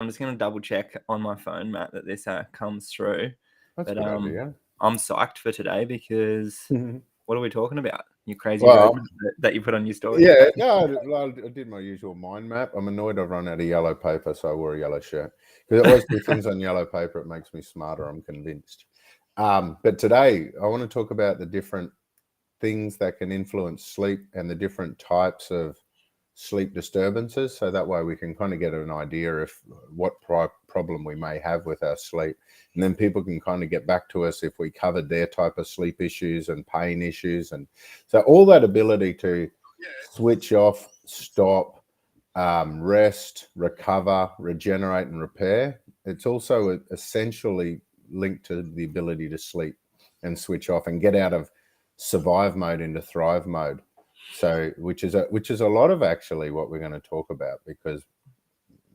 I'm just going to double check on my phone, Matt, that this comes through. That's But a good idea. I'm psyched for today because what are we talking about? Your crazy Well, roadmap that you put on your story. yeah, no, I did my usual mind map. I'm annoyed I've run out of yellow paper, so I wore a yellow shirt. Because I always do things on yellow paper. It makes me smarter, I'm convinced. But today, I want to talk about the different things that can influence sleep and the different types of sleep disturbances, so that way we can kind of get an idea of what problem we may have with our sleep, and then people can kind of get back to us if we covered their type of sleep issues and pain issues. And so all that ability to switch off, stop, rest, recover, regenerate and repair, it's also essentially linked to the ability to sleep and switch off and get out of survive mode into thrive mode. So which is a lot of actually what we're going to talk about, because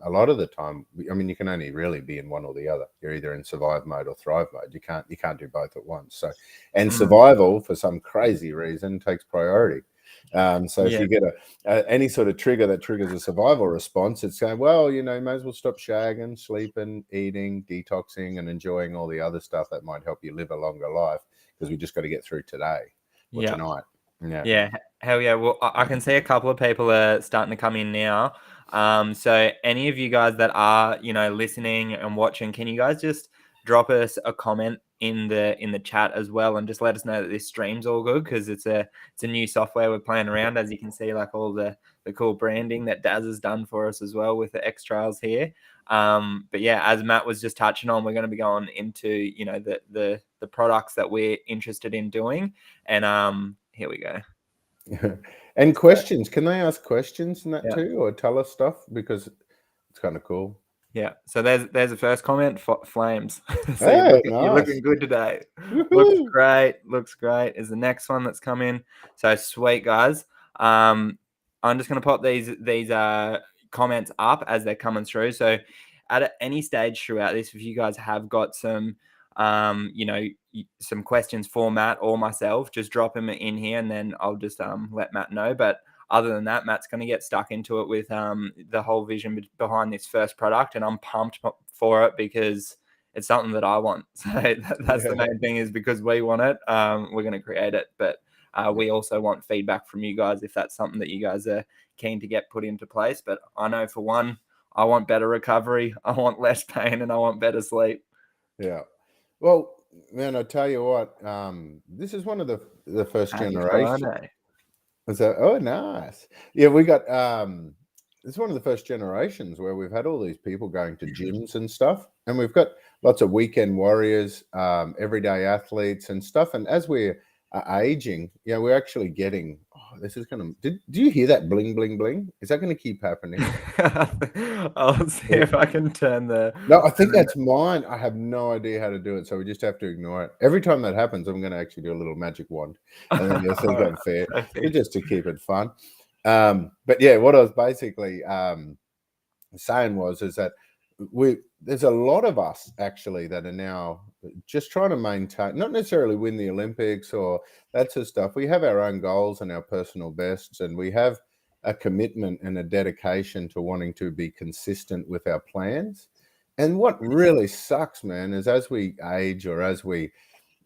a lot of the time, I mean, you can only really be in one or the other. You're either in survive mode or thrive mode. You can't do both at once. So, and survival for some crazy reason takes priority. So if you get any sort of trigger that triggers a survival response, it's saying, well, you know, you may as well stop shagging, sleeping, eating, detoxing, and enjoying all the other stuff that might help you live a longer life, because we just got to get through today or tonight. Yeah, hell yeah. Well, I can see a couple of people are starting to come in now. So any of you guys that are, you know, listening and watching, can you guys just drop us a comment in the chat as well, and just let us know that this stream's all good, because it's a new software we're playing around. As you can see, like all the cool branding that Daz has done for us as well with the X Trails here. But yeah, as Matt was just touching on, we're going to be going into, you know, the products that we're interested in doing, and here we go. And questions, can they ask questions in that too, or tell us stuff, because it's kind of cool. Yeah, so there's the first comment. Flames. So Hey, you're looking good today. Looks great is the next one that's come in. So sweet, guys. I'm just going to pop these comments up as they're coming through. So at any stage throughout this, if you guys have got some you know, some questions for Matt or myself, just drop them in here, and then I'll just let Matt know. But other than that, Matt's going to get stuck into it with the whole vision behind this first product, and I'm pumped for it because it's something that I want. So that's the main thing, is because we want it, we're going to create it. But we also want feedback from you guys if that's something that you guys are keen to get put into place. But I know for one, I want better recovery, I want less pain, and I want better sleep. Yeah. Well, man, I tell you what, this is one of the first generation. Was that? Oh, nice. Yeah, we got it's one of the first generations where we've had all these people going to gyms and stuff, and we've got lots of weekend warriors, everyday athletes and stuff. And as we're aging, you know, we're actually getting. Oh, this is gonna. Do you hear that bling bling bling? Is that going to keep happening? I'll see if I can turn the. No, I think that's mine. I have no idea how to do it, so we just have to ignore it. Every time that happens, I'm going to actually do a little magic wand, and then you'll think I'm fair, just to keep it fun. But yeah, what I was basically saying is that there's a lot of us actually that are now just trying to maintain, not necessarily win the Olympics or that sort of stuff. We have our own goals and our personal bests, and we have a commitment and a dedication to wanting to be consistent with our plans. And what really sucks, man, is as we age, or as we,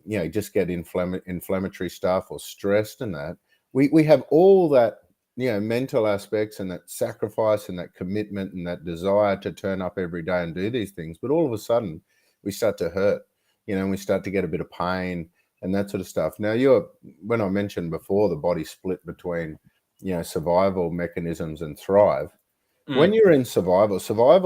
you know, just get inflammatory stuff or stressed and that, we have all that, you know, mental aspects and that sacrifice and that commitment and that desire to turn up every day and do these things. But all of a sudden we start to hurt, you know, and we start to get a bit of pain and that sort of stuff. Now, when I mentioned before, the body split between, you know, survival mechanisms and thrive. When you're in survival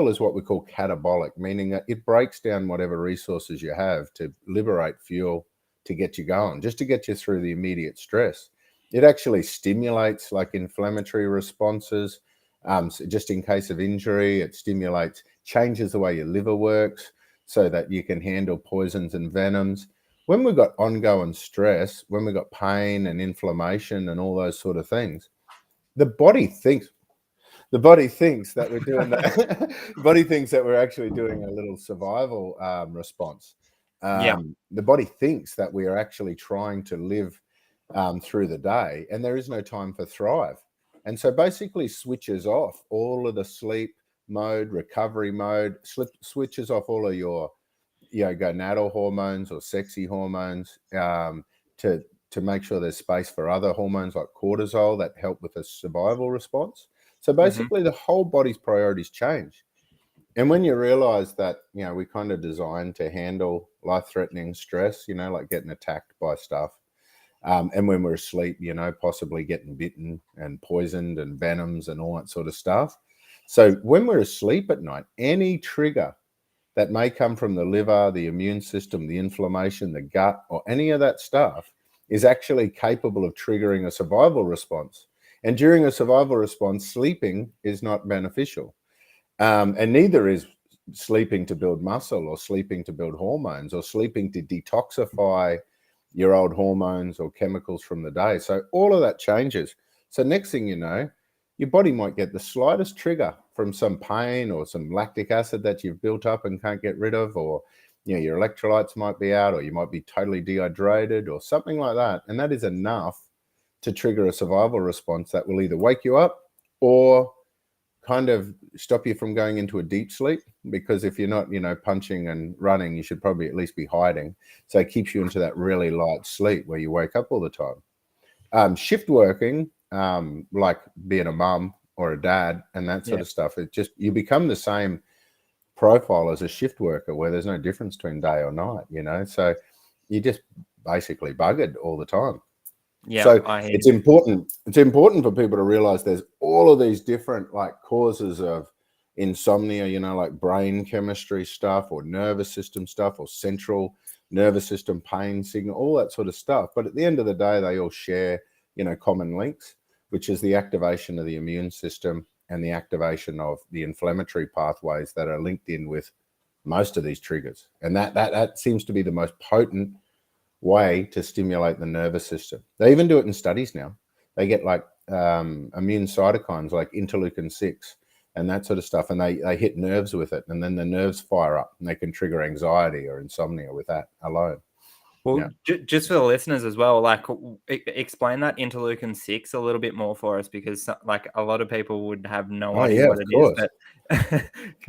is what we call catabolic, meaning that it breaks down whatever resources you have to liberate fuel to get you going, just to get you through the immediate stress. It actually stimulates like inflammatory responses, so just in case of injury. It changes the way your liver works so that you can handle poisons and venoms. When we've got ongoing stress, when we've got pain and inflammation and all those sort of things, the body thinks that we're doing that. The body thinks that we're actually doing a little survival response. The body thinks that we are actually trying to live through the day, and there is no time for thrive. And so basically switches off all of the sleep, mode, recovery mode, switches off all of your gonadal hormones or sexy hormones, to make sure there's space for other hormones like cortisol that help with a survival response. So basically the whole body's priorities change. And when you realize that, we kind of designed to handle life-threatening stress, like getting attacked by stuff, and when we're asleep, possibly getting bitten and poisoned and venoms and all that sort of stuff. So when we're asleep at night, any trigger that may come from the liver, the immune system, the inflammation, the gut, or any of that stuff is actually capable of triggering a survival response. And during a survival response, sleeping is not beneficial. And neither is sleeping to build muscle or sleeping to build hormones or sleeping to detoxify your old hormones or chemicals from the day. So all of that changes. So next thing you know, your body might get the slightest trigger from some pain or some lactic acid that you've built up and can't get rid of, or your electrolytes might be out, or you might be totally dehydrated or something like that. And that is enough to trigger a survival response that will either wake you up or kind of stop you from going into a deep sleep, because if you're not, punching and running, you should probably at least be hiding. So it keeps you into that really light sleep where you wake up all the time. Shift working, like being a mum or a dad and that sort of stuff, you become the same profile as a shift worker where there's no difference between day or night, so you just basically buggered all the time. Yeah, so it's important for people to realize there's all of these different causes of insomnia, like brain chemistry stuff or nervous system stuff or central nervous system pain signal, all that sort of stuff. But at the end of the day, they all share, common links, which is the activation of the immune system and the activation of the inflammatory pathways that are linked in with most of these triggers. And that seems to be the most potent way to stimulate the nervous system. They even do it in studies now. They get immune cytokines like interleukin-6 and that sort of stuff, and they hit nerves with it, and then the nerves fire up and they can trigger anxiety or insomnia with that alone. Well, just for the listeners as well, explain that interleukin-6 a little bit more for us, because a lot of people would have no idea what it is.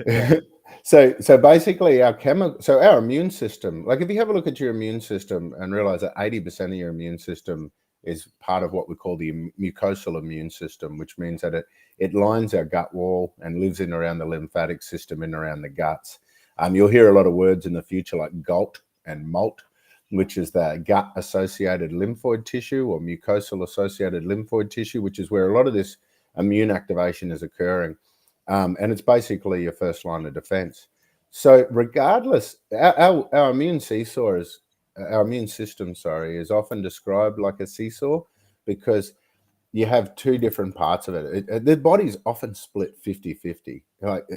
But So basically our immune system, if you have a look at your immune system and realize that 80% of your immune system is part of what we call the mucosal immune system, which means that it lines our gut wall and lives in around the lymphatic system and around the guts. You'll hear a lot of words in the future like GALT and MALT, which is the gut-associated lymphoid tissue or mucosal-associated lymphoid tissue, which is where a lot of this immune activation is occurring. And it's basically your first line of defense. So regardless, our immune seesaw is, our immune system, is often described like a seesaw because you have two different parts of it. The body's often split 50-50.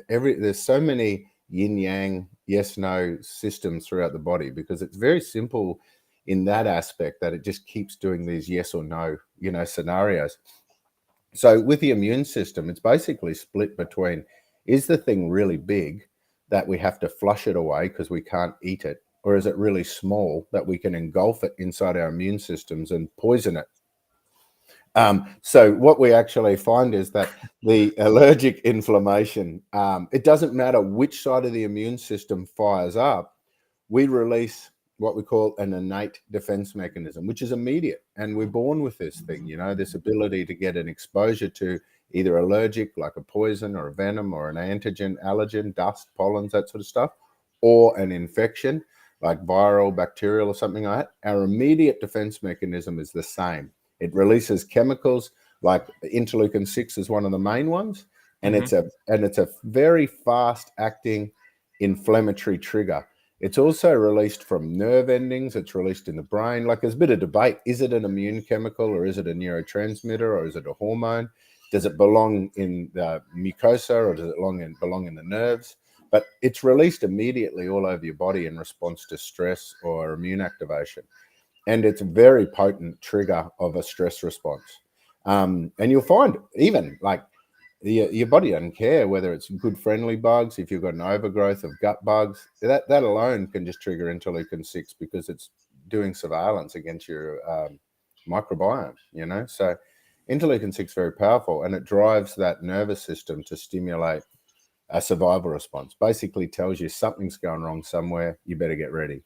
There's so many yin-yang, yes-no systems throughout the body because it's very simple in that aspect that it just keeps doing these yes or no, scenarios. So with the immune system, it's basically split between, is the thing really big that we have to flush it away because we can't eat it? Or is it really small that we can engulf it inside our immune systems and poison it? So what we actually find is that the allergic inflammation, it doesn't matter which side of the immune system fires up, we release what we call an innate defense mechanism, which is immediate. And we're born with this thing, this ability to get an exposure to either allergic, like a poison or a venom or an antigen, allergen, dust, pollens, that sort of stuff, or an infection like viral, bacterial, or something like that. Our immediate defense mechanism is the same. It releases chemicals like interleukin-6 is one of the main ones, and it's a very fast acting inflammatory trigger. It's also released from nerve endings. It's released in the brain. There's a bit of debate. Is it an immune chemical or is it a neurotransmitter or is it a hormone? Does it belong in the mucosa or does it belong in the nerves? But it's released immediately all over your body in response to stress or immune activation. And it's a very potent trigger of a stress response. And you'll find even your body doesn't care whether it's good friendly bugs. If you've got an overgrowth of gut bugs, that alone can just trigger interleukin-6 because it's doing surveillance against your microbiome, So interleukin-6 is very powerful and it drives that nervous system to stimulate a survival response. Basically tells you something's going wrong somewhere. You better get ready,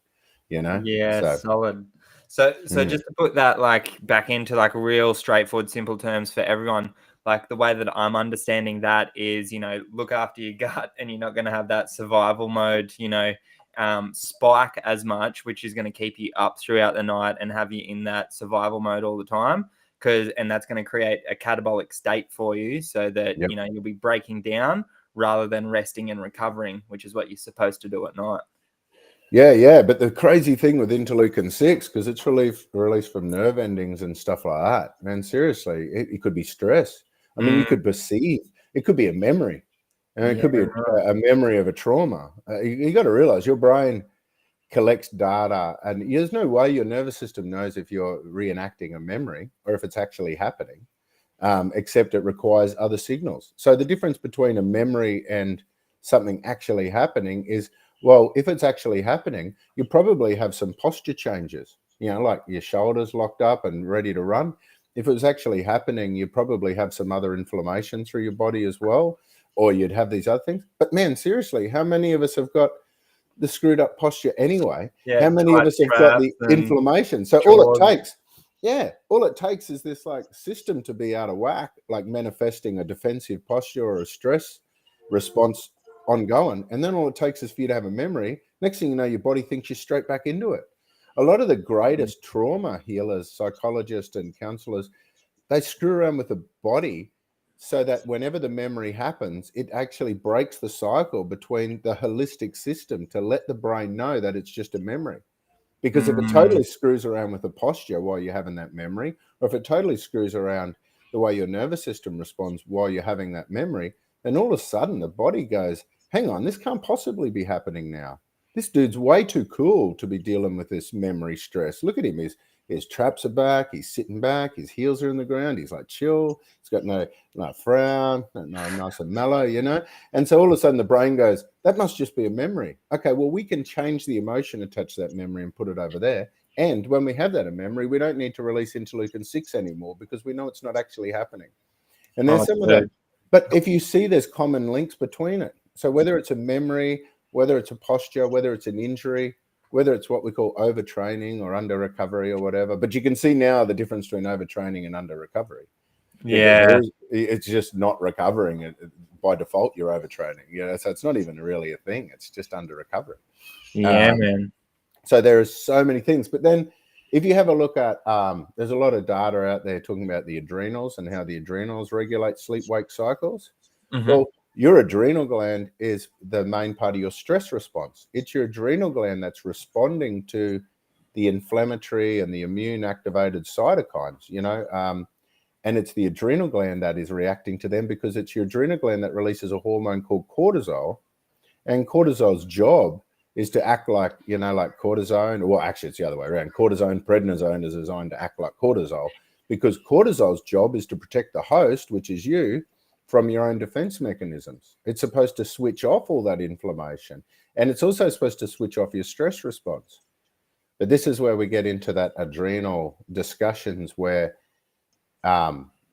you know? Yeah, So, solid. So just to put that like back into like real straightforward, simple terms for everyone, like the way that I'm understanding that is, look after your gut, and you're not going to have that survival mode, spike as much, which is going to keep you up throughout the night and have you in that survival mode all the time. And that's going to create a catabolic state for you, so that, yep. You'll be breaking down rather than resting and recovering, which is what you're supposed to do at night. Yeah. But the crazy thing with interleukin 6, because it's released from nerve endings and stuff like that, man, seriously, it could be stress. I mean, you could perceive, it could be a memory, and it could be a memory of a trauma. You got to realize your brain collects data, and there's no way your nervous system knows if you're reenacting a memory or if it's actually happening, except it requires other signals. So the difference between a memory and something actually happening is, well, if it's actually happening, you probably have some posture changes, like your shoulders locked up and ready to run. If it was actually happening, you probably have some other inflammation through your body as well, or you'd have these other things. But man, seriously, how many of us have got the screwed up posture anyway? Yeah, how many of us have got the inflammation? So all it takes is this like system to be out of whack, like manifesting a defensive posture or a stress response ongoing, and then all it takes is for you to have a memory. Next thing you know, your body thinks you're straight back into it. A lot of the greatest trauma healers, psychologists and counselors, they screw around with the body so that whenever the memory happens, it actually breaks the cycle between the holistic system to let the brain know that it's just a memory. Because if it totally screws around with the posture while you're having that memory, or if it totally screws around the way your nervous system responds while you're having that memory, then all of a sudden the body goes, hang on, this can't possibly be happening now. This dude's way too cool to be dealing with this memory stress. Look at him. His traps are back. He's sitting back. His heels are in the ground. He's like chill. He's got no frown, no nice and mellow, And so all of a sudden the brain goes, that must just be a memory. Okay, well, we can change the emotion attached to that memory and put it over there. And when we have that a memory, we don't need to release interleukin 6 anymore because we know it's not actually happening. And there's some of that. But if you see there's common links between it. So whether it's a memory, whether it's a posture, whether it's an injury, whether it's what we call overtraining or under recovery or whatever. But you can see now the difference between overtraining and under recovery. Yeah. It's just not recovering. By default, you're overtraining. So it's not even really a thing. It's just under recovery. Yeah, man. So there are so many things. But then if you have a look at, there's a lot of data out there talking about the adrenals and how the adrenals regulate sleep-wake cycles. Well, your adrenal gland is the main part of your stress response. It's your adrenal gland that's responding to the inflammatory and the immune activated cytokines, and it's the adrenal gland that is reacting to them because it's your adrenal gland that releases a hormone called cortisol. And cortisol's job is to act like, like cortisone. Well, actually, it's the other way around. Prednisone is designed to act like cortisol because cortisol's job is to protect the host, which is you, from your own defense mechanisms. It's supposed to switch off all that inflammation. And it's also supposed to switch off your stress response. But this is where we get into that adrenal discussions where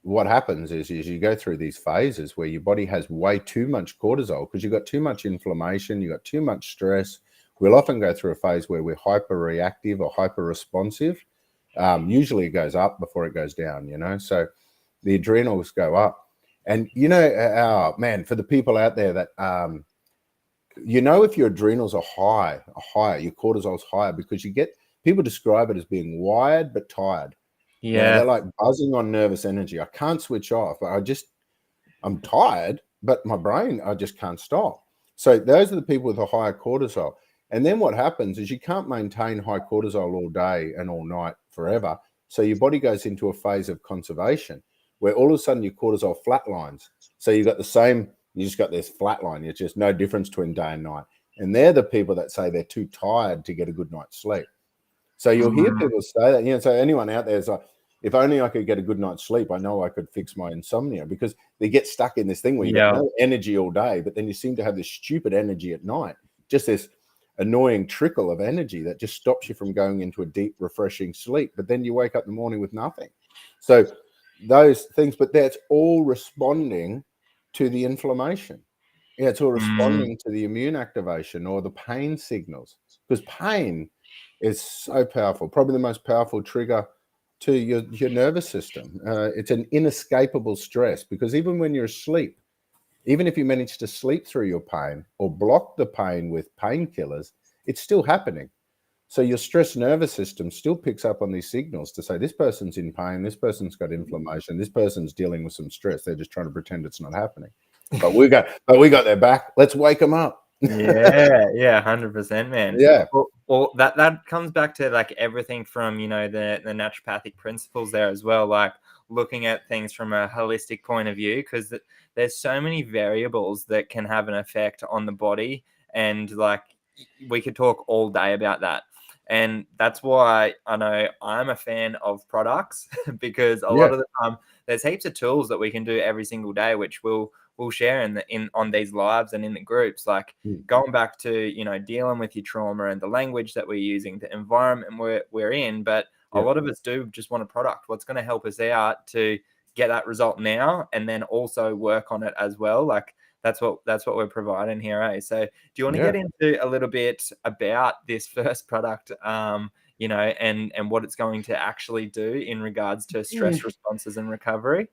what happens is you go through these phases where your body has way too much cortisol because you've got too much inflammation, you've got too much stress. We'll often go through a phase where we're hyper-reactive or hyper-responsive. Usually it goes up before it goes down, So the adrenals go up. And, man, for the people out there that, if your adrenals are higher, your cortisol's higher because people describe it as being wired but tired. Yeah. They're like buzzing on nervous energy. I can't switch off. I'm tired, but my brain, I just can't stop. So those are the people with a higher cortisol. And then what happens is you can't maintain high cortisol all day and all night forever. So your body goes into a phase of conservation where all of a sudden your cortisol flatlines. So you just got this flatline. It's just no difference between day and night. And they're the people that say they're too tired to get a good night's sleep. So you'll hear people say that, so anyone out there is like, if only I could get a good night's sleep, I know I could fix my insomnia, because they get stuck in this thing where you got no energy all day, but then you seem to have this stupid energy at night, just this annoying trickle of energy that just stops you from going into a deep, refreshing sleep. But then you wake up in the morning with nothing. So those things, but that's all responding to the inflammation. Yeah, it's all responding to the immune activation or the pain signals, because pain is so powerful, probably the most powerful trigger to your nervous system. It's an inescapable stress, because even when you're asleep, even if you manage to sleep through your pain or block the pain with painkillers, it's still happening. So your stress nervous system still picks up on these signals to say, this person's in pain, this person's got inflammation, this person's dealing with some stress. They're just trying to pretend it's not happening. But we got their back. Let's wake them up. Yeah, 100%, man. Yeah. Well, that comes back to like everything from, you know, the naturopathic principles there as well, like looking at things from a holistic point of view, because there's so many variables that can have an effect on the body, and like we could talk all day about that. And that's why I know I'm a fan of products, because a lot of the time there's heaps of tools that we can do every single day, which we'll share in on these lives and in the groups, like going back to, you know, dealing with your trauma and the language that we're using, the environment we're in. But a lot of us do just want a product. What's going to help us out to get that result now, and then also work on it as well. Like that's what we're providing here, eh? So do you want to get into a little bit about this first product, you know, and what it's going to actually do in regards to stress responses and recovery?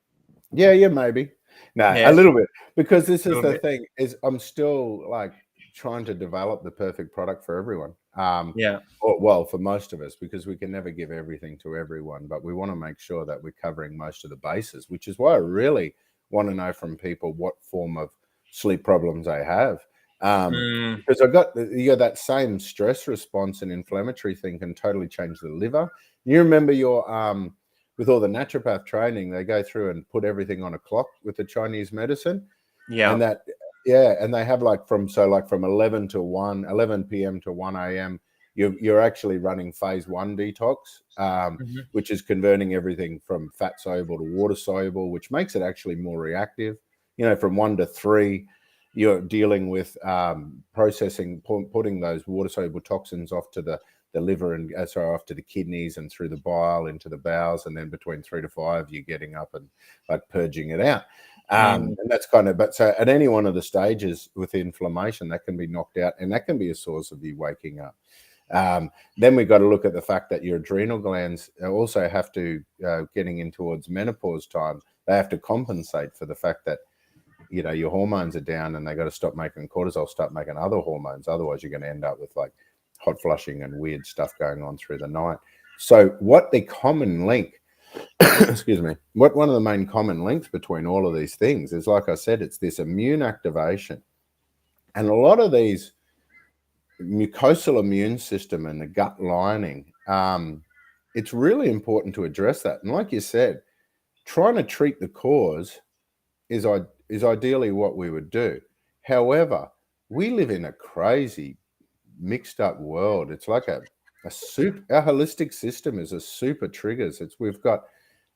Yeah, maybe. No, a little bit, because this is the thing, is I'm still like trying to develop the perfect product for everyone. Well, for most of us, because we can never give everything to everyone, but we want to make sure that we're covering most of the bases, which is why I really want to know from people what form of sleep problems they have. Because I got that same stress response and inflammatory thing can totally change the liver. You remember your with all the naturopath training, they go through and put everything on a clock with the Chinese medicine. And they have like from 11 to 11 p.m. to 1 a.m. You're actually running phase 1 detox, which is converting everything from fat soluble to water soluble, which makes it actually more reactive. You know, from 1 to 3, you're dealing with processing, putting those water soluble toxins off to the liver and off to the kidneys and through the bile into the bowels, and then between 3 to 5 you're getting up and like purging it out. And that's kind of, but so at any one of the stages with inflammation, that can be knocked out, and that can be a source of you waking up. Then we've got to look at the fact that your adrenal glands also have to, getting in towards menopause time, they have to compensate for the fact that, you know, your hormones are down, and they got to stop making cortisol, start making other hormones. Otherwise you're going to end up with like hot flushing and weird stuff going on through the night. So what the common link excuse me, what one of the main common links between all of these things is, like I said, it's this immune activation. And a lot of these mucosal immune system and the gut lining, it's really important to address that. And like you said, trying to treat the cause is ideally what we would do. However, we live in a crazy mixed up world. It's like a soup. Our holistic system is a soup of triggers. We've got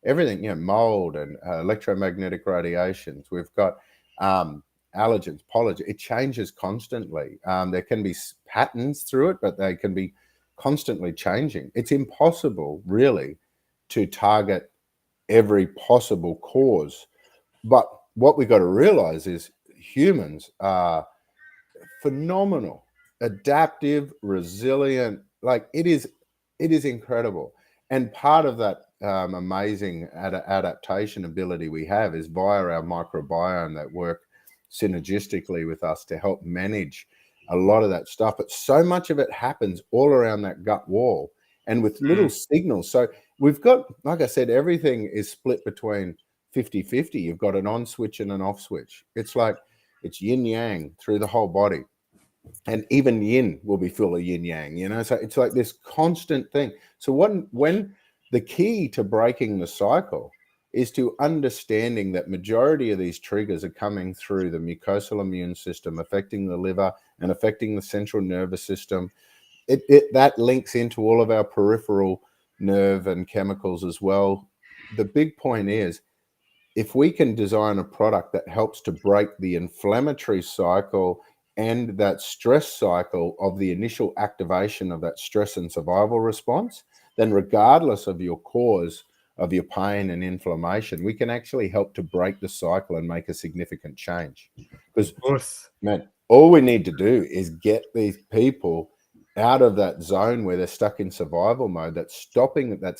everything, you know, mold and electromagnetic radiations. We've got allergens, pollen. It changes constantly. There can be patterns through it, but they can be constantly changing. It's impossible, really, to target every possible cause. But what we've got to realize is humans are phenomenal, adaptive, resilient. Like it is incredible. And part of that amazing adaptation ability we have is via our microbiome that work synergistically with us to help manage a lot of that stuff. But so much of it happens all around that gut wall and with little signals. So we've got, like I said, everything is split between 50-50. You've got an on switch and an off switch. It's like it's yin yang through the whole body. And even yin will be full of yin yang, you know. So it's like this constant thing. So when the key to breaking the cycle is to understanding that majority of these triggers are coming through the mucosal immune system, affecting the liver and affecting the central nervous system. That links into all of our peripheral nerve and chemicals as well. The big point is, if we can design a product that helps to break the inflammatory cycle and that stress cycle of the initial activation of that stress and survival response, then regardless of your cause of your pain and inflammation, we can actually help to break the cycle and make a significant change. Because, man, all we need to do is get these people out of that zone where they're stuck in survival mode. That's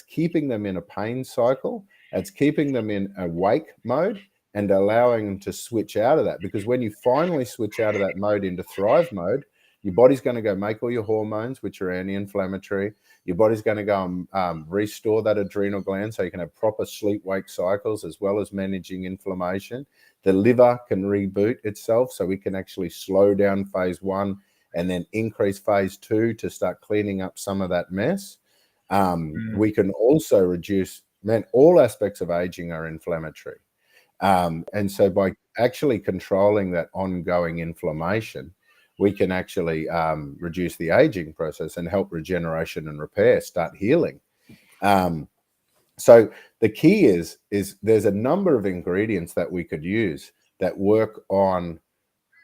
keeping them in a pain cycle. That's keeping them in a wake mode and allowing them to switch out of that. Because when you finally switch out of that mode into thrive mode, your body's going to go make all your hormones, which are anti-inflammatory. Your body's going to go restore that adrenal gland so you can have proper sleep-wake cycles as well as managing inflammation. The liver can reboot itself so we can actually slow down phase 1 and then increase phase 2 to start cleaning up some of that mess. We can also reduce, all aspects of aging are inflammatory. And so by actually controlling that ongoing inflammation, we can actually reduce the aging process and help regeneration and repair start healing. So the key is there's a number of ingredients that we could use that work on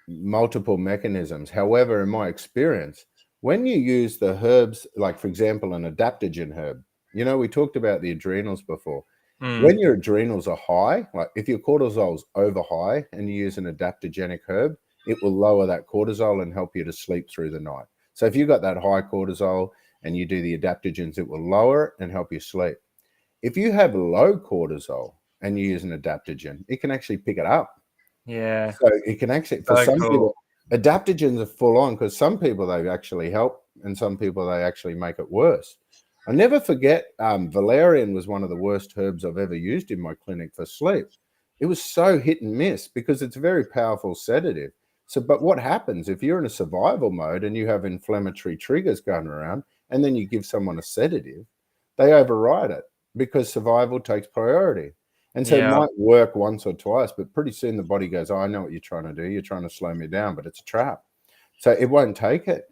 multiple mechanisms. However, in my experience, when you use the herbs, like for example, an adaptogen herb, we talked about the adrenals before. When your adrenals are high, like if your cortisol's over high and you use an adaptogenic herb, it will lower that cortisol and help you to sleep through the night. So if you've got that high cortisol and you do the adaptogens, it will lower it and help you sleep. If you have low cortisol and you use an adaptogen, it can actually pick it up. Yeah. So it can actually, for some people, adaptogens are full on because some people they actually help and some people they actually make it worse. I never forget, valerian was one of the worst herbs I've ever used in my clinic for sleep. It was so hit and miss because it's a very powerful sedative. So, but what happens if you're in a survival mode and you have inflammatory triggers going around and then you give someone a sedative, they override it because survival takes priority. And so it might work once or twice, but pretty soon the body goes, oh, I know what you're trying to do. You're trying to slow me down, but it's a trap. So it won't take it.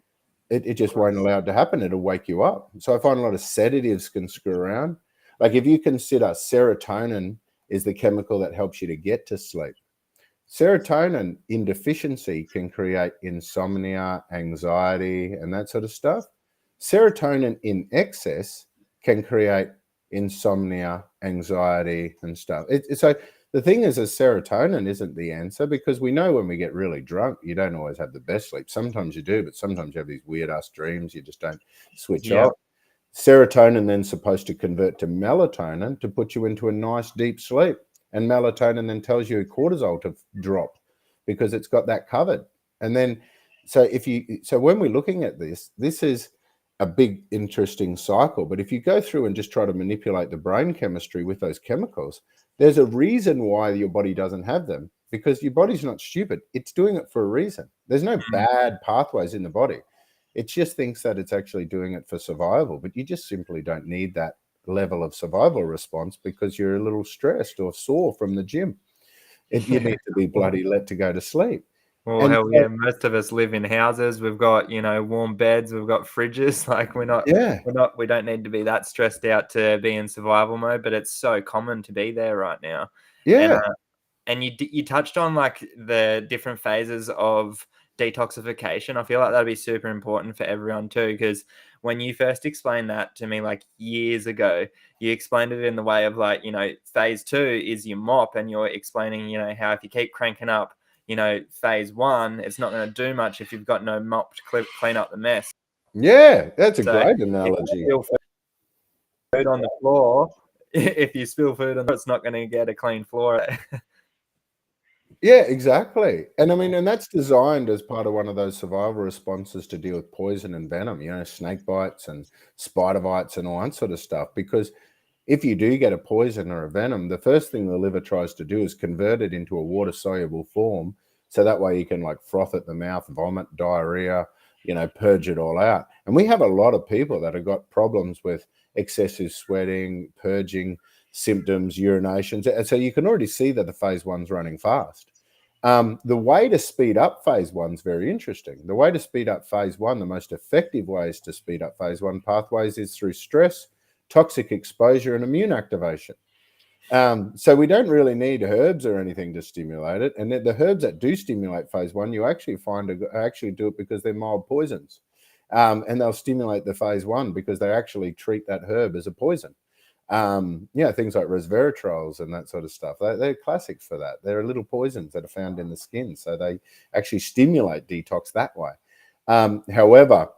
It just won't allow it to happen. It'll wake you up. So I find a lot of sedatives can screw around. Like if you consider serotonin is the chemical that helps you to get to sleep. Serotonin in deficiency can create insomnia, anxiety, and that sort of stuff. Serotonin in excess can create insomnia, anxiety, and stuff. So the thing is, serotonin isn't the answer because we know when we get really drunk, you don't always have the best sleep. Sometimes you do, but sometimes you have these weird-ass dreams. You just don't switch off. Serotonin then supposed to convert to melatonin to put you into a nice deep sleep. And melatonin then tells you cortisol to drop because it's got that covered. And then, so when we're looking at this is a big, interesting cycle. But if you go through and just try to manipulate the brain chemistry with those chemicals, there's a reason why your body doesn't have them because your body's not stupid. It's doing it for a reason. There's no bad pathways in the body. It just thinks that it's actually doing it for survival, but you just simply don't need that level of survival response because you're a little stressed or sore from the gym. You need to be bloody let to go to sleep. Well, hell yeah, most of us live in houses. We've got, warm beds. We've got fridges. Like we don't need to be that stressed out to be in survival mode, but it's so common to be there right now. Yeah. And you touched on like the different phases of detoxification. I feel like that'd be super important for everyone too, because when you first explained that to me like years ago, you explained it in the way of like, phase 2 is your mop, and you're explaining, how if you keep cranking up, phase 1, it's not going to do much if you've got no mop to clean up the mess. Yeah, that's a great analogy. If you spill food on the floor, if you spill food on the floor, it's not going to get a clean floor. Yeah, exactly. And I mean, and that's designed as part of one of those survival responses to deal with poison and venom, snake bites and spider bites and all that sort of stuff. Because if you do get a poison or a venom, the first thing the liver tries to do is convert it into a water-soluble form. So that way you can like froth at the mouth, vomit, diarrhea, purge it all out. And we have a lot of people that have got problems with excessive sweating, purging symptoms, urinations. And so you can already see that the phase 1's running fast. The way to speed up phase 1 is very interesting. The way to speed up phase 1, the most effective ways to speed up phase 1 pathways is through stress, toxic exposure, and immune activation. So we don't really need herbs or anything to stimulate it. And the herbs that do stimulate phase 1, you actually actually do it because they're mild poisons. And they'll stimulate the phase 1 because they actually treat that herb as a poison. Things like resveratrols and that sort of stuff. They're classics for that. They're little poisons that are found in the skin, so they actually stimulate detox that way. However,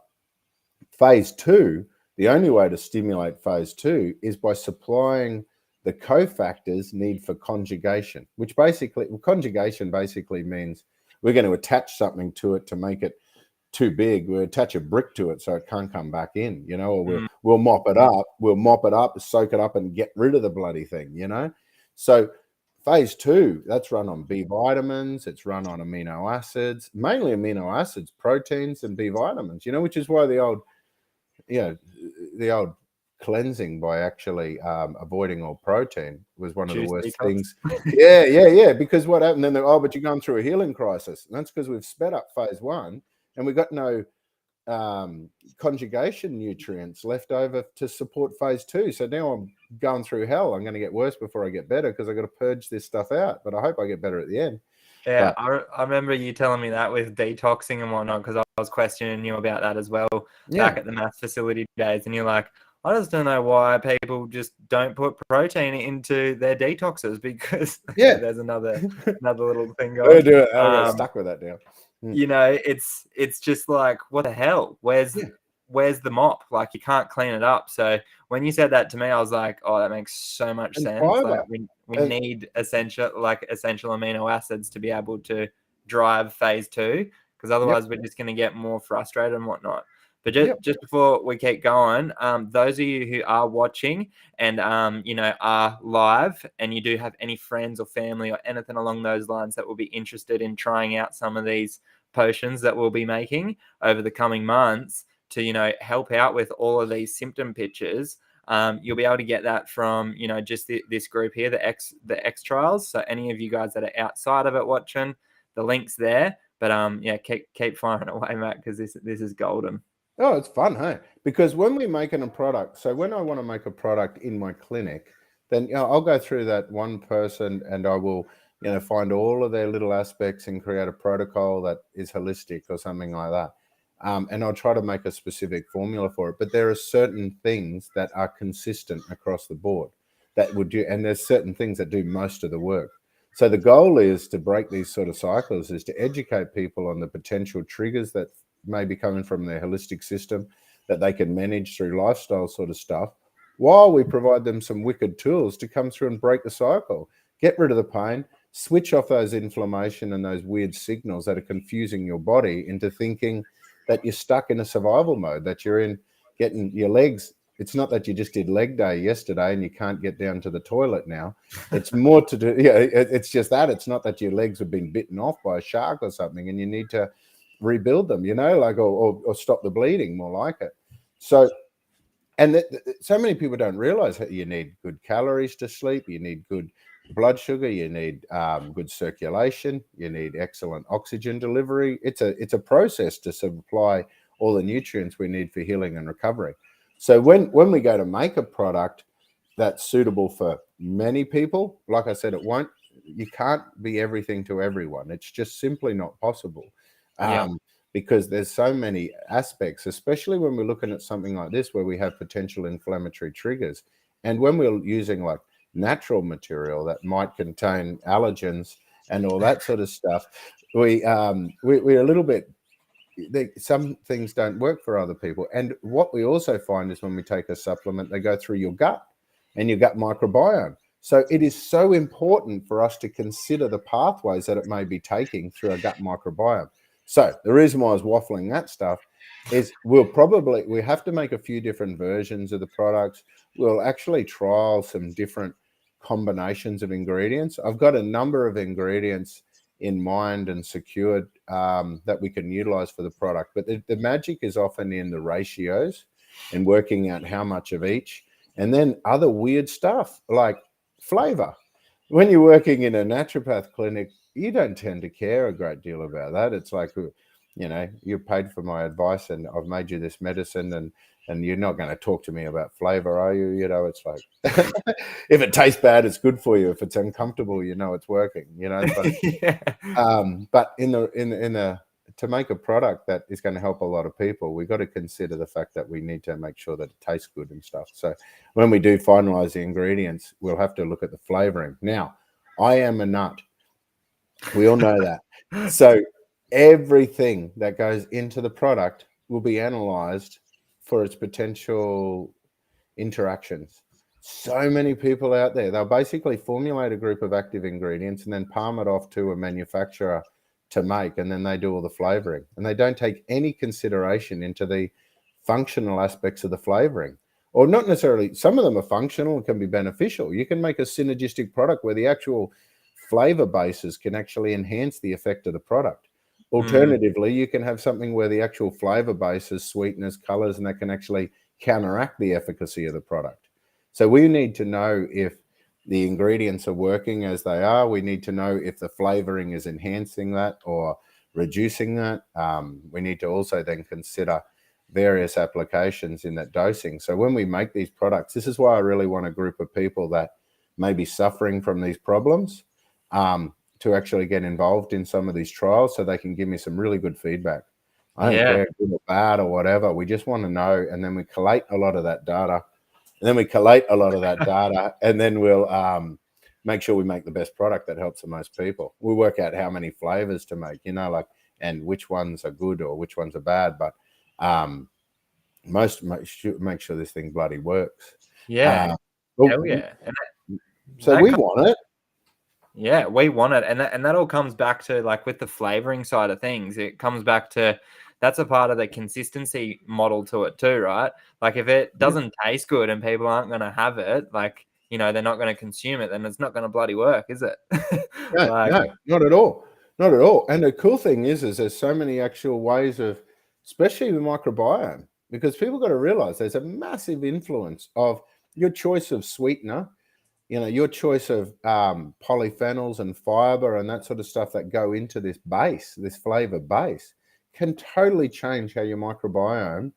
phase 2, the only way to stimulate phase 2 is by supplying the cofactors need for conjugation, which conjugation basically means we're going to attach something to it to make it too big. We attach a brick to it so it can't come back in, or we'll mop it up, soak it up and get rid of the bloody thing, So phase 2, that's run on B vitamins, it's run on amino acids, mainly amino acids, proteins and B vitamins, which is why the old cleansing by actually avoiding all protein was one of the worst things. Yeah. Because what happened then? But you're going through a healing crisis. And that's because we've sped up phase 1 and we've got no conjugation nutrients left over to support phase 2. So now I'm going through hell. I'm going to get worse before I get better because I've got to purge this stuff out. But I hope I get better at the end. Yeah, I remember you telling me that with detoxing and whatnot, because I was questioning you about that as well back at the maths facility days. And you're like, I just don't know why people just don't put protein into their detoxes, because there's another little thing going. I got stuck with that now. It's just like, what the hell? Where's the mop? Like, you can't clean it up. So when you said that to me, I was like, oh, that makes so much sense. Like, we need essential amino acids to be able to drive phase 2, because otherwise we're just going to get more frustrated and whatnot. But just before we keep going, those of you who are watching and are live, and you do have any friends or family or anything along those lines that will be interested in trying out some of these potions that we'll be making over the coming months to help out with all of these symptom pictures, you'll be able to get that from just this group here, the X trials. So any of you guys that are outside of it watching, the link's there. But keep firing away, Matt, because this is golden. Oh, it's fun, hey? Because when we're making a product, so when I want to make a product in my clinic, then I'll go through that one person and I will, find all of their little aspects and create a protocol that is holistic or something like that. And I'll try to make a specific formula for it. But there are certain things that are consistent across the board that would do, and there's certain things that do most of the work. So the goal is to break these sort of cycles, is to educate people on the potential triggers that may be coming from their holistic system that they can manage through lifestyle sort of stuff, while we provide them some wicked tools to come through and break the cycle, get rid of the pain, switch off those inflammation and those weird signals that are confusing your body into thinking that you're stuck in a survival mode, that you're in getting your legs. It's not that you just did leg day yesterday and you can't get down to the toilet now. It's more to do, it's just that. It's not that your legs have been bitten off by a shark or something and you need to rebuild them, or stop the bleeding, more like it. So, and so many people don't realize that you need good calories to sleep, you need good blood sugar, you need good circulation, you need excellent oxygen delivery. It's a process to supply all the nutrients we need for healing and recovery. So when we go to make a product that's suitable for many people, like I said, you can't be everything to everyone. It's just simply not possible. Because there's so many aspects, especially when we're looking at something like this, where we have potential inflammatory triggers. And when we're using like natural material that might contain allergens and all that sort of stuff, we're a little bit, some things don't work for other people. And what we also find is when we take a supplement, they go through your gut and your gut microbiome. So it is so important for us to consider the pathways that it may be taking through a gut microbiome. So the reason why I was waffling that stuff is we have to make a few different versions of the products. We'll actually trial some different combinations of ingredients. I've got a number of ingredients in mind and secured that we can utilize for the product. But the magic is often in the ratios and working out how much of each. And then other weird stuff like flavor. When you're working in a naturopath clinic, you don't tend to care a great deal about that. It's like, you're paid for my advice and I've made you this medicine and you're not going to talk to me about flavor, are you? It's like, if it tastes bad, it's good for you. If it's uncomfortable, it's working, It's like, but in the to make a product that is going to help a lot of people, we've got to consider the fact that we need to make sure that it tastes good and stuff. So when we do finalize the ingredients, we'll have to look at the flavoring. Now, I am a nut. We all know that. So everything that goes into the product will be analyzed for its potential interactions. So many people out there, they'll basically formulate a group of active ingredients and then palm it off to a manufacturer to make, and then they do all the flavoring, and they don't take any consideration into the functional aspects of the flavoring, or not necessarily. Some of them are functional and can be beneficial. You can make a synergistic product where the actual flavor bases can actually enhance the effect of the product. Alternatively, you can have something where the actual flavor bases, sweetness, colors, and that can actually counteract the efficacy of the product. So we need to know if the ingredients are working as they are. We need to know if the flavoring is enhancing that or reducing that. We need to also then consider various applications in that dosing. So when we make these products, this is why I really want a group of people that may be suffering from these problems to actually get involved in some of these trials so they can give me some really good feedback. I don't care good or bad or whatever. We just want to know, and then we collate a lot of that data. And then we'll make sure we make the best product that helps the most people. We work out how many flavors to make, and which ones are good or which ones are bad. But make sure this thing bloody works. Yeah. Hell yeah. So we want it. Yeah, we want it. And that all comes back to, like, with the flavoring side of things, it comes back to, that's a part of the consistency model to it too, right? Like, if it doesn't taste good and people aren't going to have it, like, they're not going to consume it, then it's not going to bloody work, is it? No, not at all. Not at all. And the cool thing is there's so many actual ways of, especially the microbiome, because people got to realize there's a massive influence of your choice of sweetener, your choice of polyphenols and fiber and that sort of stuff that go into this base, this flavor base, can totally change how your microbiome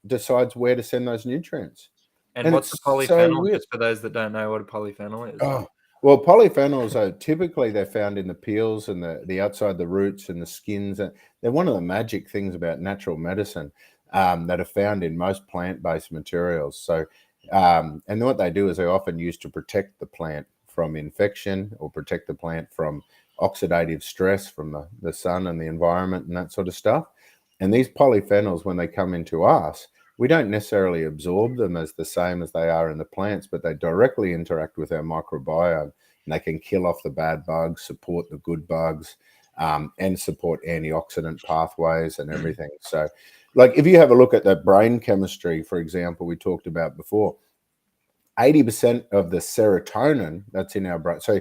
decides where to send those nutrients. And what's the polyphenol, just for those that don't know what a polyphenol is? Oh, well, polyphenols are typically, they're found in the peels and the outside the roots and the skins. They're one of the magic things about natural medicine that are found in most plant-based materials. So, and what they do is they're often used to protect the plant from infection or protect the plant from oxidative stress from the sun and the environment and that sort of stuff. And these polyphenols, when they come into us, we don't necessarily absorb them as the same as they are in the plants, but they directly interact with our microbiome, and they can kill off the bad bugs, support the good bugs, and support antioxidant pathways and everything. So, like, if you have a look at that brain chemistry, for example, we talked about before, 80% of the serotonin that's in our brain. So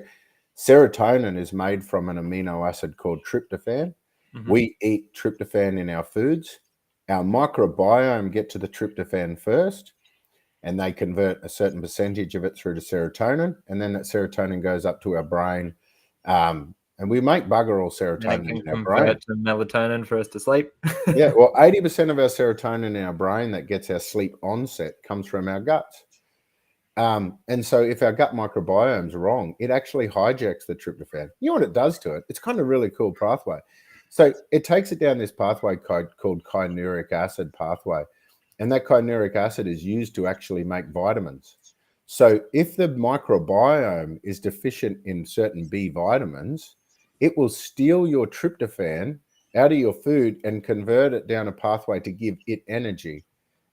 serotonin is made from an amino acid called tryptophan. We eat tryptophan in our foods. Our microbiome get to the tryptophan first, and they convert a certain percentage of it through to serotonin, and then that serotonin goes up to our brain, and we make bugger all serotonin in our brain. Convert to melatonin for us to sleep. Yeah, well, 80% of our serotonin in our brain that gets our sleep onset comes from our guts. And so if our gut microbiome's wrong, it actually hijacks the tryptophan. You know what it does to it? It's kind of really cool pathway. So it takes it down this pathway called kynuric acid pathway. And that kynuric acid is used to actually make vitamins. So if the microbiome is deficient in certain B vitamins, it will steal your tryptophan out of your food and convert it down a pathway to give it energy.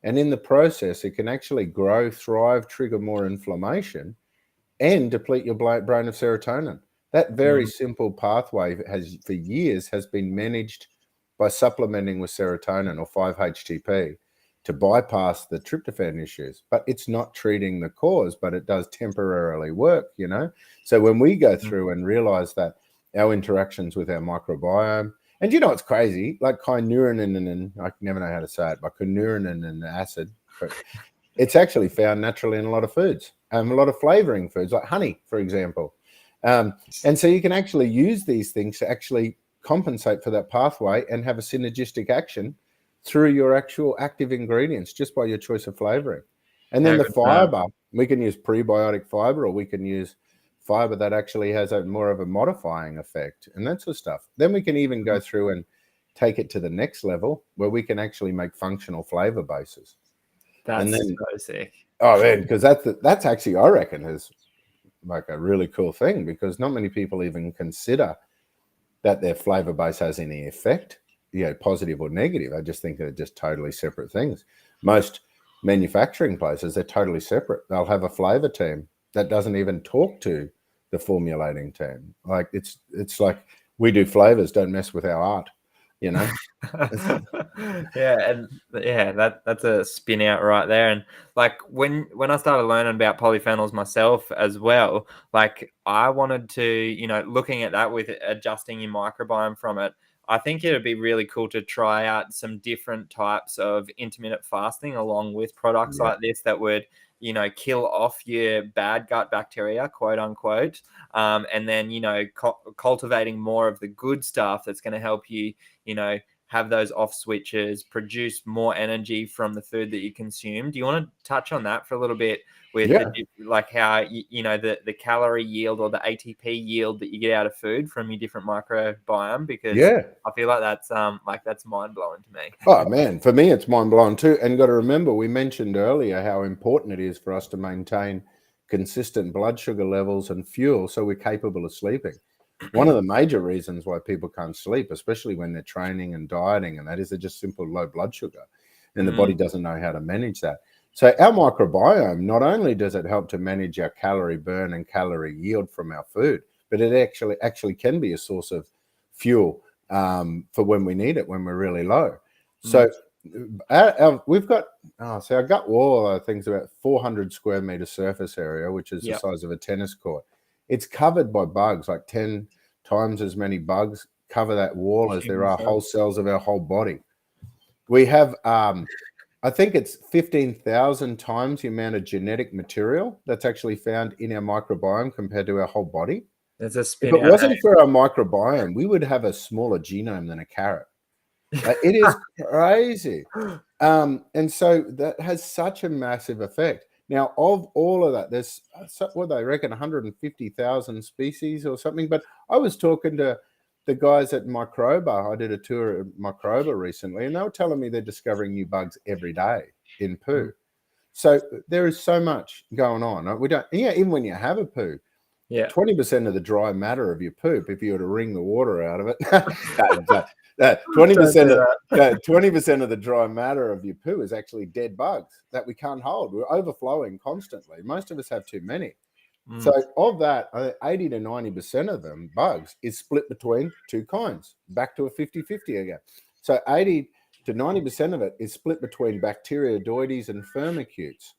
And in the process, it can actually grow, thrive, trigger more inflammation, and deplete your brain of serotonin. That very simple pathway for years has been managed by supplementing with serotonin or 5-HTP to bypass the tryptophan issues. But it's not treating the cause, but it does temporarily work, So when we go through and realize that our interactions with our microbiome, and it's crazy, like kynurenine, and I never know how to say it, but kynurenine and acid, but it's actually found naturally in a lot of foods, a lot of flavoring foods, like honey, for example. And so you can actually use these things to actually compensate for that pathway and have a synergistic action through your actual active ingredients just by your choice of flavoring. And then the fiber, we can use prebiotic fiber, or we can use fiber that actually has more of a modifying effect and that sort of stuff. Then we can even go through and take it to the next level where we can actually make functional flavor bases. That's so sick. Oh man, because that's actually, I reckon, is like a really cool thing, because not many people even consider that their flavor base has any effect, positive or negative. I just think they're just totally separate things. Most manufacturing places, they're totally separate. They'll have a flavor team that doesn't even talk to the formulating team. Like it's like, we do flavors, don't mess with our art, That's a spin out right there. And like when I started learning about polyphenols myself as well, like I wanted to, looking at that with adjusting your microbiome from it, I think it'd be really cool to try out some different types of intermittent fasting along with products like this that would, kill off your bad gut bacteria, quote unquote. And then, cultivating more of the good stuff that's going to help you, have those off switches, produce more energy from the food that you consume. Do you want to touch on that for a little bit with like how, the calorie yield or the ATP yield that you get out of food from your different microbiome? Because I feel like that's mind blowing to me. Oh man, for me, it's mind blowing too. And got to remember, we mentioned earlier how important it is for us to maintain consistent blood sugar levels and fuel so we're capable of sleeping. One of the major reasons why people can't sleep, especially when they're training and dieting, and that is they're just simple low blood sugar, and the body doesn't know how to manage that. So our microbiome, not only does it help to manage our calorie burn and calorie yield from our food, but it actually can be a source of fuel for when we need it, when we're really low. So we've got, our gut wall, I think, is about 400 square meter surface area, which is the size of a tennis court. It's covered by bugs, like 10 times as many bugs cover that wall as there are whole cells of our whole body. We have, I think it's 15,000 times the amount of genetic material that's actually found in our microbiome compared to our whole body. There's a If it wasn't for our microbiome, we would have a smaller genome than a carrot. It is crazy. And so that has such a massive effect. Now, of all of that, there's what they reckon 150,000 species or something. But I was talking to the guys at Microba. I did a tour at Microba recently, and they were telling me they're discovering new bugs every day in poo. So there is so much going on. We don't, even when you have a poo, 20% of the dry matter of your poop, if you were to wring the water out of it, 20% of the dry matter of your poo is actually dead bugs that we can't hold. We're overflowing constantly. Most of us have too many. So of that, 80 to 90% of them, bugs, is split between two kinds, back to a 50-50 again. So 80 to 90% of it is split between bacteroidetes and firmicutes.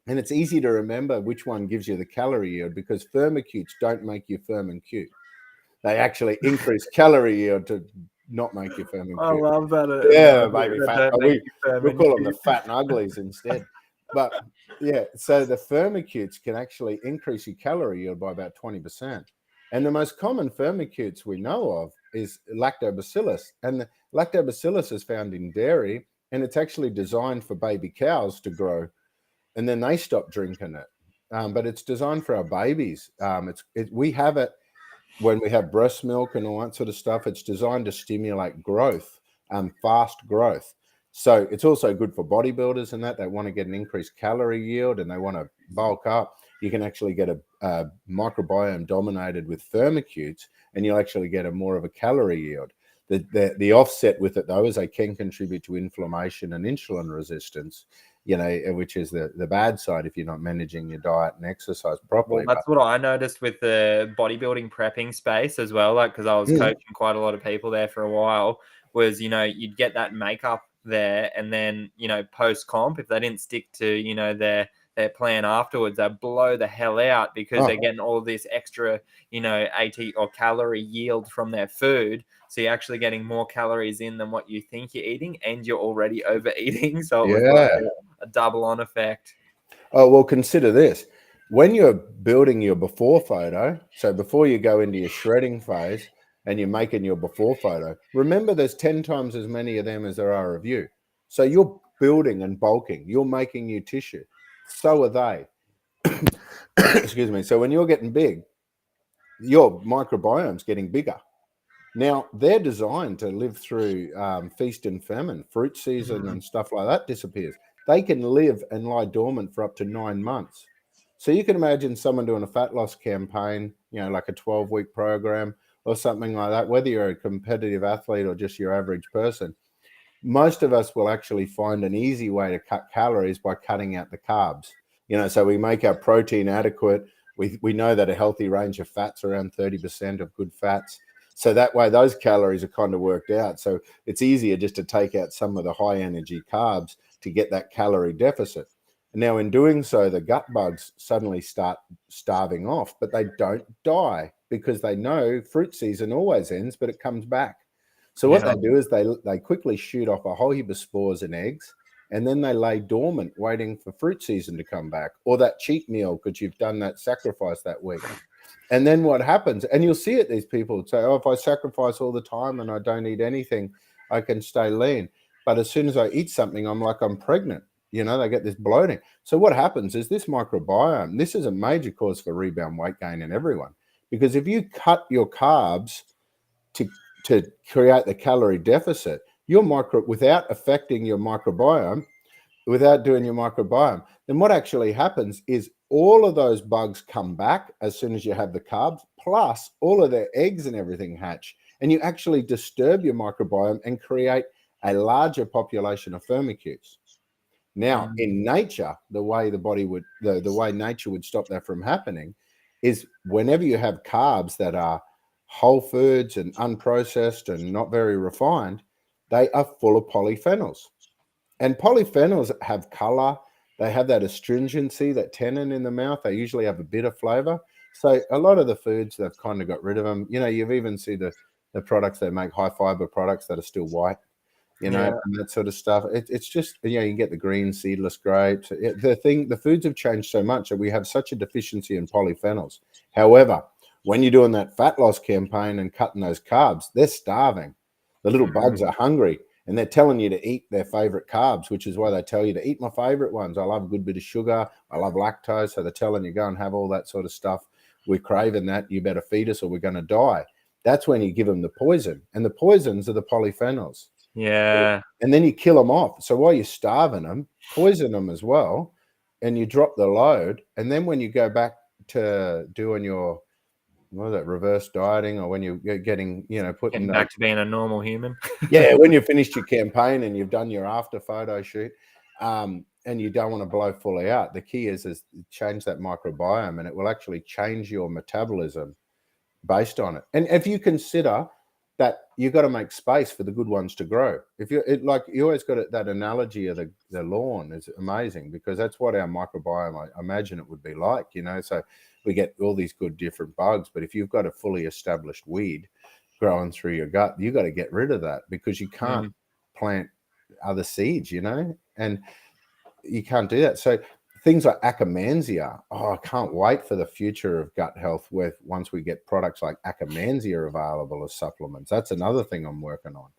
And it's easy to remember which one gives you the calorie yield, because firmicutes don't make you firm and cute. They actually increase calorie yield to not make you firm and cute. I love that. Baby fat. We'll call them the fat and uglies instead. But so the firmicutes can actually increase your calorie yield by about 20%. And the most common firmicutes we know of is lactobacillus. And the lactobacillus is found in dairy, and it's actually designed for baby cows to grow. And then they stop drinking it. But it's designed for our babies. We have it when we have breast milk and all that sort of stuff. It's designed to stimulate growth, fast growth. So it's also good for bodybuilders and that. They want to get an increased calorie yield and they want to bulk up. You can actually get a microbiome dominated with firmicutes, and you'll actually get a more of a calorie yield. The offset with it, though, is they can contribute to inflammation and insulin resistance, which is the bad side if you're not managing your diet and exercise properly. Well, that's what I noticed with the bodybuilding prepping space as well, like, because I was coaching quite a lot of people there for a while, was, you'd get that makeup there, and then, post comp, if they didn't stick to, their plan afterwards, they blow the hell out because they're getting all this extra, AT or calorie yield from their food. So you're actually getting more calories in than what you think you're eating, and you're already overeating. So it was like a double on effect. Oh, well, consider this. When you're building your before photo, so before you go into your shredding phase and you're making your before photo, remember there's 10 times as many of them as there are of you. So you're building and bulking. You're making new tissue. So are they. Excuse me. So when you're getting big, your microbiome's getting bigger. Now, they're designed to live through feast and famine, fruit season and stuff like that disappears. They can live and lie dormant for up to 9 months. So you can imagine someone doing a fat loss campaign, like a 12-week program or something like that, whether you're a competitive athlete or just your average person. Most of us will actually find an easy way to cut calories by cutting out the carbs. So we make our protein adequate. We know that a healthy range of fats, around 30% of good fats. So that way those calories are kind of worked out. So it's easier just to take out some of the high energy carbs to get that calorie deficit. Now, in doing so, the gut bugs suddenly start starving off, but they don't die because they know fruit season always ends, but it comes back. So what they do is they quickly shoot off a whole heap of spores and eggs, and then they lay dormant waiting for fruit season to come back, or that cheat meal because you've done that sacrifice that week. And then what happens, and you'll see it, these people say, oh, if I sacrifice all the time and I don't eat anything, I can stay lean. But as soon as I eat something, I'm like I'm pregnant. They get this bloating. So what happens is this microbiome, this is a major cause for rebound weight gain in everyone. Because if you cut your carbs to create the calorie deficit, without affecting your microbiome, without doing your microbiome, then what actually happens is all of those bugs come back as soon as you have the carbs, plus all of their eggs and everything hatch, and you actually disturb your microbiome and create a larger population of firmicutes. Now, in nature, the way the body would, the way nature would stop that from happening is whenever you have carbs that are whole foods and unprocessed and not very refined, they are full of polyphenols. And polyphenols have color. They have that astringency, that tannin in the mouth. They usually have a bitter flavor. So a lot of the foods, they've kind of got rid of them. You've even seen the products they make, high fiber products that are still white, and that sort of stuff. It's just, you can get the green seedless grapes. The foods have changed so much that we have such a deficiency in polyphenols. However, when you're doing that fat loss campaign and cutting those carbs, they're starving. The little bugs are hungry. And they're telling you to eat their favorite carbs, which is why they tell you to eat my favorite ones. I love a good bit of sugar. I love lactose. So they're telling you, go and have all that sort of stuff. We're craving that. You better feed us or we're going to die. That's when you give them the poison. And the poisons are the polyphenols. Yeah. And then you kill them off. So while you're starving them, poison them as well. And you drop the load. And then when you go back to doing your reverse dieting, or when you're getting back to being a normal human. When you've finished your campaign and you've done your after photo shoot, and you don't want to blow fully out, the key is change that microbiome, and it will actually change your metabolism based on it. And if you consider that you've got to make space for the good ones to grow, you always got that analogy of the lawn is amazing, because that's what our microbiome, I imagine it would be like, so we get all these good different bugs, but if you've got a fully established weed growing through your gut, you got to get rid of that, because you can't plant other seeds, and you can't do that. So things like Akkermansia, I can't wait for the future of gut health once we get products like Akkermansia available as supplements. That's another thing I'm working on,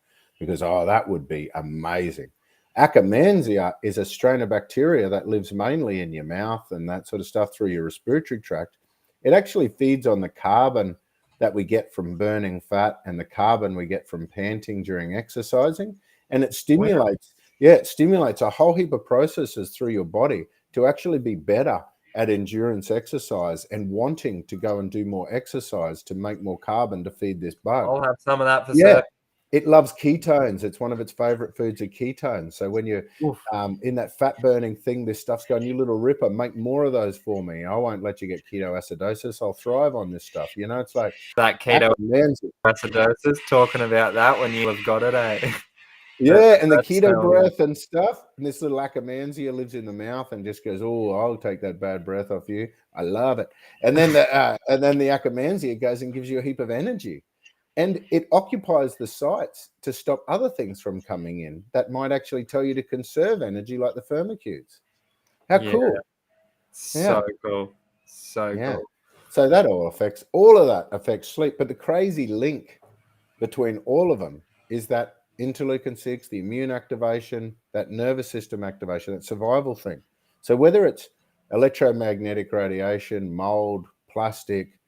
because that would be amazing. Akkermansia is a strain of bacteria that lives mainly in your mouth and that sort of stuff through your respiratory tract. It actually feeds on the carbon that we get from burning fat and the carbon we get from panting during exercising. And it stimulates, it stimulates a whole heap of processes through your body to actually be better at endurance exercise and wanting to go and do more exercise to make more carbon to feed this bug. I'll have some of that for certain. It loves ketones. It's one of its favorite foods are ketones. So when you're in that fat burning thing, this stuff's going, you little ripper, make more of those for me. I won't let you get ketoacidosis. I'll thrive on this stuff. It's like that ketoacidosis, talking about that when you have got it, eh? And the keto breath and stuff. And this little Akkermansia lives in the mouth and just goes, I'll take that bad breath off you. I love it. And then the Akkermansia goes and gives you a heap of energy. And it occupies the sites to stop other things from coming in that might actually tell you to conserve energy, like the firmicutes. How cool. So cool. So cool. So that all of that affects sleep. But the crazy link between all of them is that interleukin 6, the immune activation, that nervous system activation, that survival thing. So whether it's electromagnetic radiation, mold, plastic,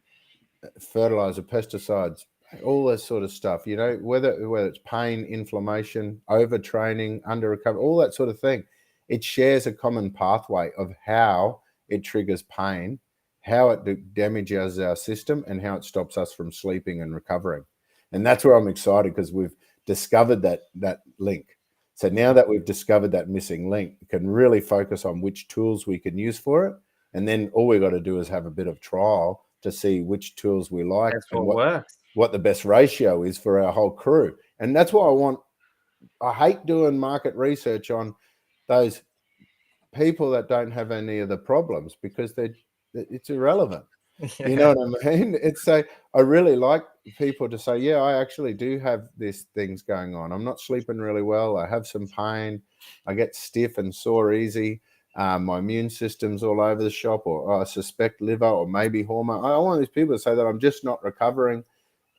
fertilizer, pesticides, all this sort of stuff, you know, whether it's pain, inflammation, overtraining, under recovery, all that sort of thing. It shares a common pathway of how it triggers pain, how it damages our system, and how it stops us from sleeping and recovering. And that's where I'm excited, because we've discovered that link. So now that we've discovered that missing link, we can really focus on which tools we can use for it. And then all we got to do is have a bit of trial to see which tools we like and what the best ratio is for our whole crew. And that's why I hate doing market research on those people that don't have any of the problems, because it's irrelevant. Yeah. You know what I mean? It's I really like people to say, yeah, I actually do have these things going on. I'm not sleeping really well. I have some pain. I get stiff and sore easy. My immune system's all over the shop, or I suspect liver, or maybe hormone. I want these people to say that I'm just not recovering,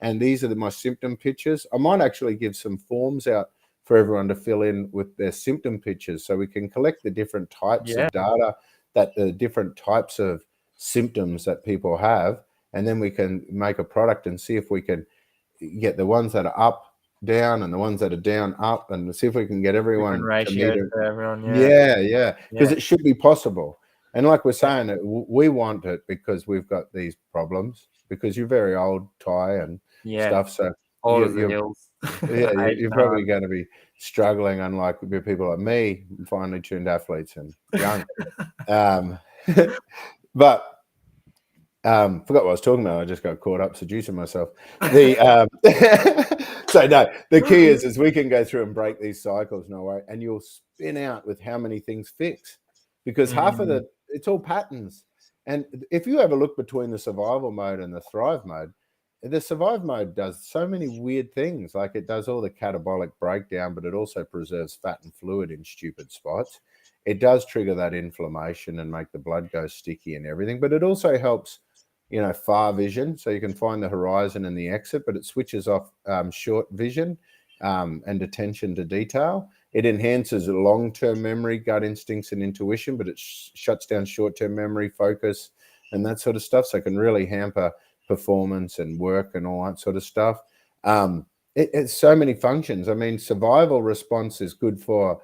and these are my symptom pictures. I might actually give some forms out for everyone to fill in with their symptom pictures, so we can collect the different types of data, that the different types of symptoms that people have, and then we can make a product and see if we can get the ones that are up, down, and the ones that are down, up, and see if we can get everyone to meet it. For everyone, because it should be possible. And like we're saying, we want it because we've got these problems, because you're very old, Ty, and stuff, so you're probably going to be struggling, unlike people like me, finely tuned athletes and young. But forgot what I was talking about. I just got caught up seducing myself. So no, the key is we can go through and break these cycles, and you'll spin out with how many things fix, because half of it's all patterns. And if you have a look between the survival mode and the thrive mode, the survive mode does so many weird things. Like, it does all the catabolic breakdown, but it also preserves fat and fluid in stupid spots. It does trigger that inflammation and make the blood go sticky and everything, but it also helps, far vision, so you can find the horizon and the exit, but it switches off short vision and attention to detail. It enhances long-term memory, gut instincts, and intuition, but it shuts down short-term memory, focus, and that sort of stuff, so it can really hamper performance and work and all that sort of stuff. It's so many functions. I mean, survival response is good for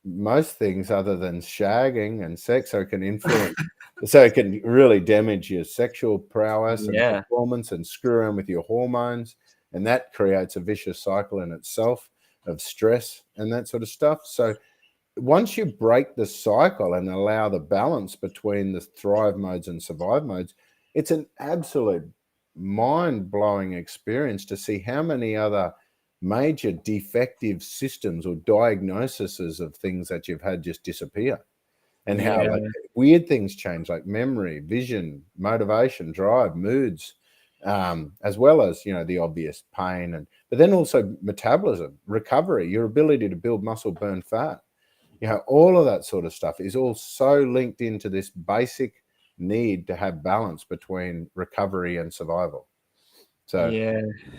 most things other than shagging and sex, so it can influence so it can really damage your sexual prowess and performance, and screw around with your hormones, and that creates a vicious cycle in itself of stress and that sort of stuff. So once you break the cycle and allow the balance between the thrive modes and survive modes, it's an absolute mind-blowing experience to see how many other major defective systems or diagnoses of things that you've had just disappear, and how weird things change, like memory, vision, motivation, drive, moods, as well as the obvious pain, but then also metabolism, recovery, your ability to build muscle, burn fat, all of that sort of stuff is all so linked into this basic need to have balance between recovery and survival. So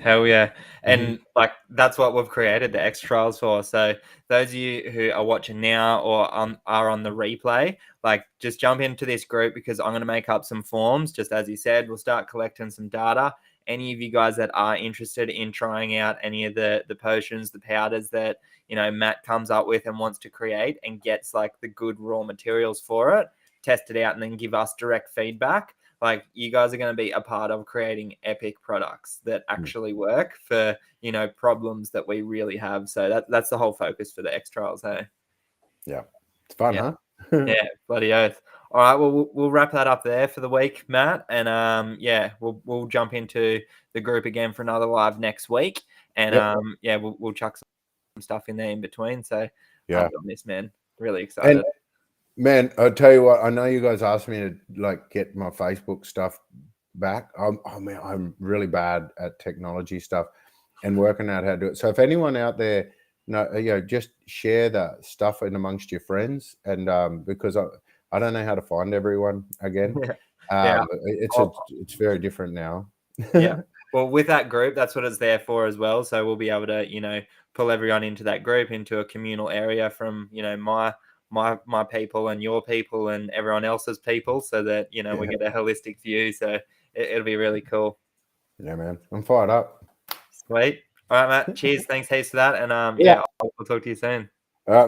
hell yeah. And like, that's what we've created the X trials for. So those of you who are watching now or are on the replay, like, just jump into this group, because I'm going to make up some forms, just as you said. We'll start collecting some data. Any of you guys that are interested in trying out any of the potions, the powders that Matt comes up with and wants to create, and gets like the good raw materials for it, test it out, and then give us direct feedback. Like, you guys are going to be a part of creating epic products that actually work for, problems that we really have. So that's the whole focus for the X trials, hey? Yeah. It's fun, huh? Yeah, bloody oath. All right, well, we'll wrap that up there for the week, Matt. And we'll jump into the group again for another live next week. And we'll chuck some stuff in there in between. So on this, man. Really excited. And, man, I'll tell you what, I know you guys asked me to get my Facebook stuff back. I'm really bad at technology stuff and working out how to do it. So if anyone out there, just share the stuff in amongst your friends, and because I don't know how to find everyone again. It's very different now. Well, with that group, that's what it's there for as well. So we'll be able to pull everyone into that group, into a communal area from my people and your people and everyone else's people, so that we get a holistic view. So it'll be really cool. Yeah, man, I'm fired up. Sweet. All right, Matt. Cheers. Thanks heaps for that. And Yeah. I'll talk to you soon. All right.